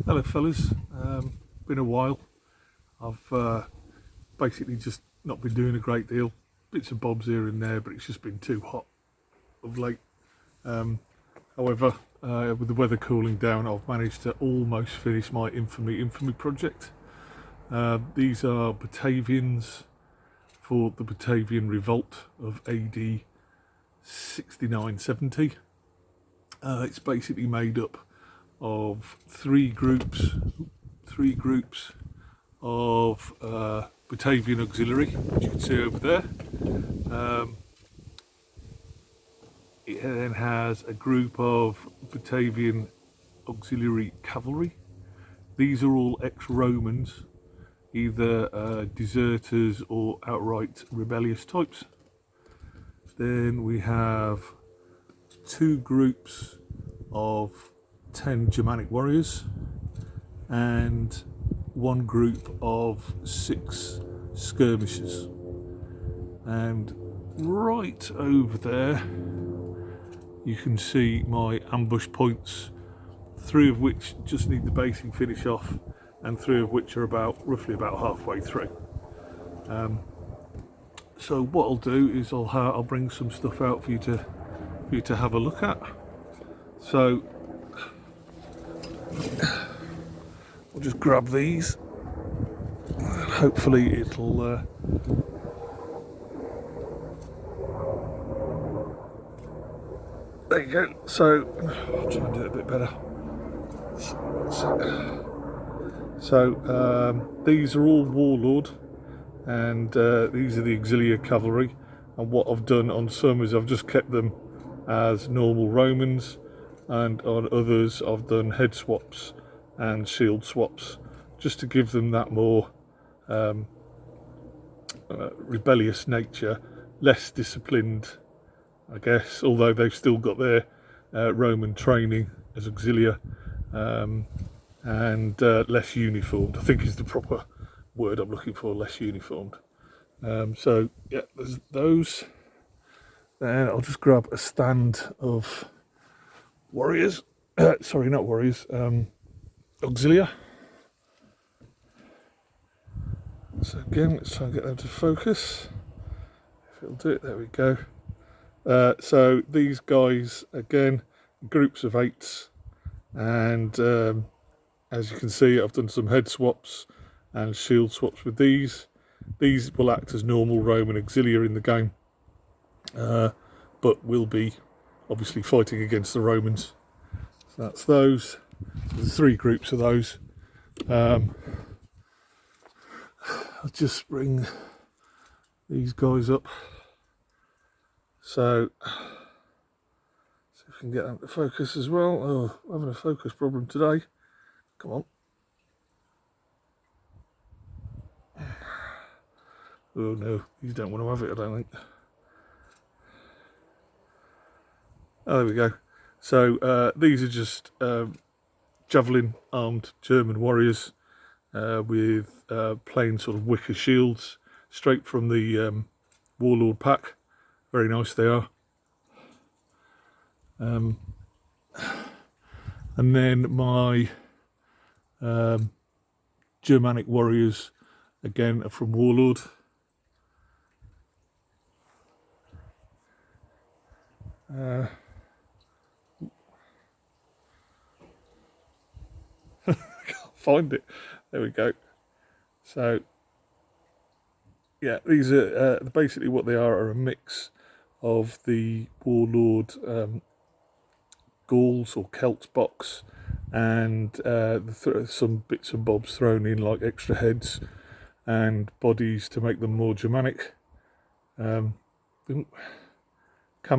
Hello fellas, been a while. I've basically just not been doing a great deal, bits and bobs here and there, but it's just been too hot of late. However, with the weather cooling down, I've managed to almost finish my Infamy project. These are Batavians for the Batavian Revolt of AD 6970. It's basically made up of three groups of Batavian auxiliary, which you can see over there. It then has a group of Batavian auxiliary cavalry. These are all ex-Romans, either deserters or outright rebellious types. Then we have two groups of 10 Germanic warriors and one group of 6 skirmishers. And right over there you can see my ambush points, 3 of which just need the basing finish off and 3 of which are roughly about halfway through. So what I'll do is I'll bring some stuff out for you to have a look at. So I'll just grab these and hopefully it'll there you go. So I'll try and do it a bit better. So these are all warlord, and these are the auxiliary cavalry, and what I've done on some is I've just kept them as normal Romans, and on others I've done head swaps and shield swaps just to give them that more rebellious nature, less disciplined, I guess, although they've still got their Roman training as auxilia, and less uniformed, I think is the proper word I'm looking for, less uniformed. So yeah, there's those. Then I'll just grab a stand of warriors, sorry, not warriors, auxilia. So again, let's try and get them to focus. If it'll do it, there we go. So these guys, again, groups of 8s, and as you can see, I've done some head swaps and shield swaps with these. These will act as normal Roman auxilia in the game, but will be obviously fighting against the Romans. So that's those. There's 3 groups of those. I'll just bring these guys up. So see if we can get them to focus as well. Oh, I'm having a focus problem today. Come on. Oh no, you don't want to have it, I don't think. Oh, there we go. So these are just javelin armed German warriors with plain sort of wicker shields, straight from the warlord pack. Very nice they are. And then my Germanic warriors again are from warlord. I can't find it. There we go. So yeah, these are basically what they are a mix of the warlord Gauls or Celts box, and some bits and bobs thrown in like extra heads and bodies to make them more Germanic. Can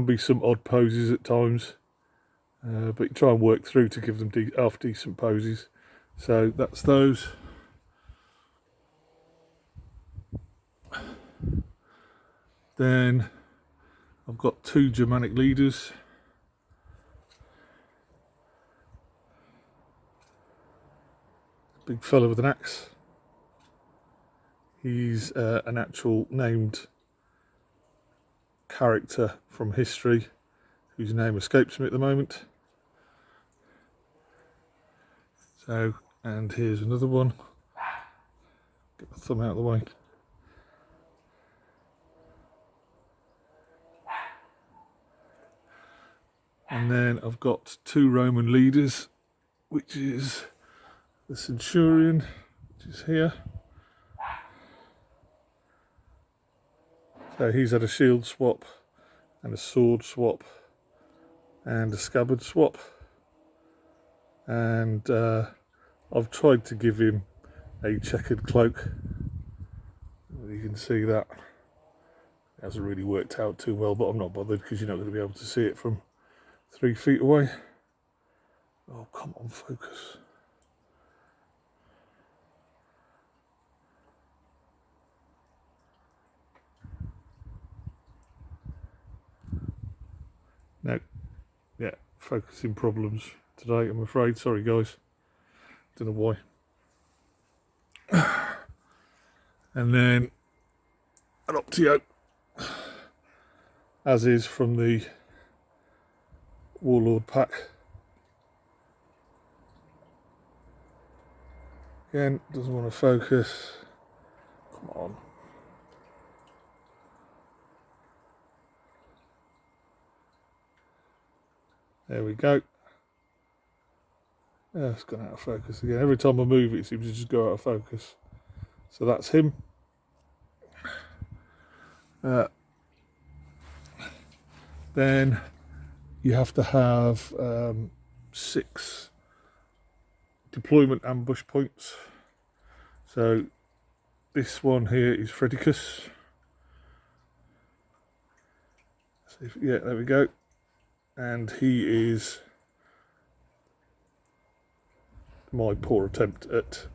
be some odd poses at times, but you try and work through to give them half decent poses. So that's those. Then I've got 2 Germanic leaders. Big fella with an axe. He's an actual named character from history whose name escapes me at the moment. So And here's another one. Get my thumb out of the way. And then I've got 2 Roman leaders, which is the Centurion, which is here. So he's had a shield swap and a sword swap and a scabbard swap. And I've tried to give him a checkered cloak. You can see that. It hasn't really worked out too well, but I'm not bothered because you're not going to be able to see it from 3 feet away. Oh, come on, focus. No, yeah, focusing problems today, I'm afraid. Sorry, guys. Don't know why. And then an Optio, as is from the Warlord pack. Again, doesn't want to focus. Come on. There we go. Yeah, it's gone out of focus again. Every time I move it seems to just go out of focus. So that's him. Then you have to have 6 deployment ambush points. So this one here is Fredicus. Yeah, there we go. And he is my poor attempt at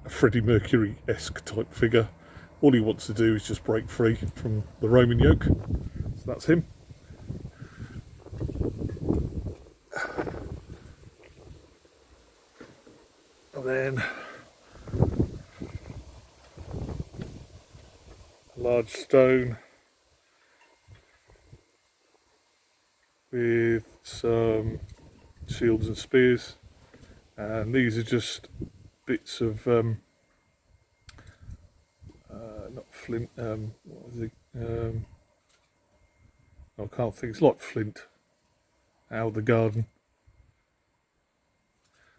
a Freddie Mercury-esque type figure. All he wants to do is just break free from the Roman yoke. So that's him. And then a large stone with some shields and spears, and these are just bits of not flint, what is it? I can't think, it's like flint out of the garden.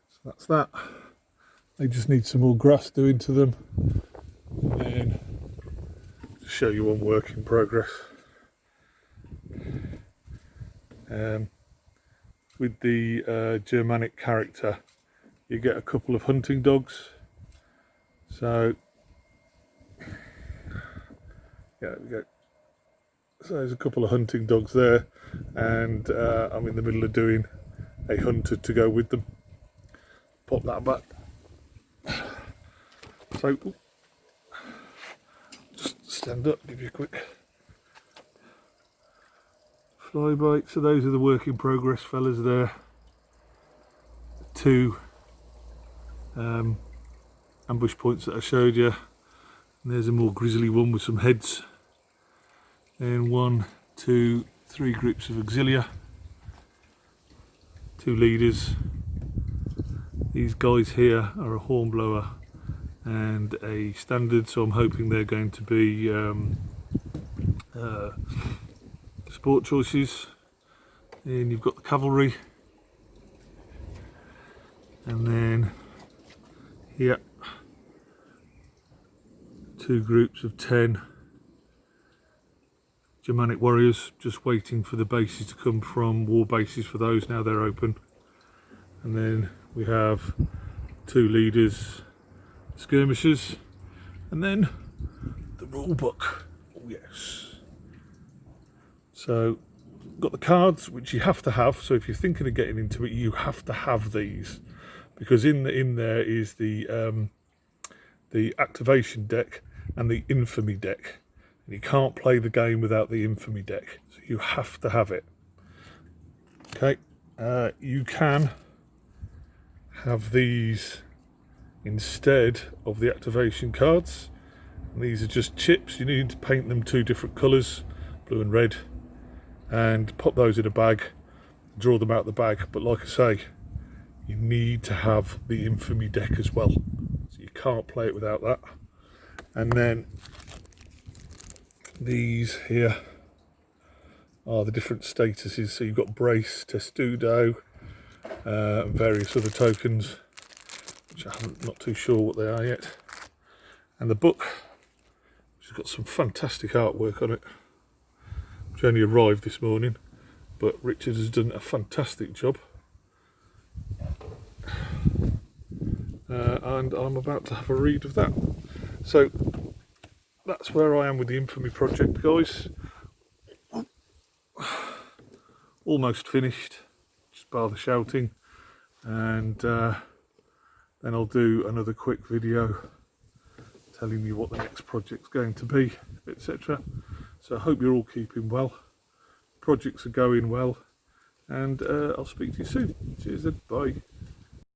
So that's that. They just need some more grass doing to them, and then to show you on work in progress. With the Germanic character, you get a couple of hunting dogs. So, yeah, there we go. So there's a couple of hunting dogs there, and I'm in the middle of doing a hunter to go with them. Pop that back. So, just stand up, give you a quick flyby. So those are the work in progress fellas there. 2 ambush points that I showed you. And there's a more grisly one with some heads. And 1, 2, 3 groups of auxilia. 2 leaders. These guys here are a hornblower and a standard, so I'm hoping they're going to be sport choices. And you've got the cavalry, and then here 2 groups of 10 Germanic warriors, just waiting for the bases to come from war bases for those. Now they're open. And then we have 2 leaders, skirmishers, and then the rule book. Oh yes. So got the cards, which you have to have. So if you're thinking of getting into it, you have to have these, because in there is the activation deck and the infamy deck, and you can't play the game without the infamy deck. So you have to have it. Okay, you can have these instead of the activation cards. And these are just chips. You need to paint them 2 different colours, blue and red, and pop those in a bag, draw them out the bag. But like I say, you need to have the Infamy deck as well. So you can't play it without that. And then these here are the different statuses. So you've got Brace, Testudo, and various other tokens, which I'm not too sure what they are yet. And the book, which has got some fantastic artwork on it, which only arrived this morning, but Richard has done a fantastic job. And I'm about to have a read of that. So that's where I am with the Infamy project, guys. Almost finished, just bar the shouting, and then I'll do another quick video telling you what the next project's going to be, etc. So I hope you're all keeping well. Projects are going well, and I'll speak to you soon. Cheers then, bye.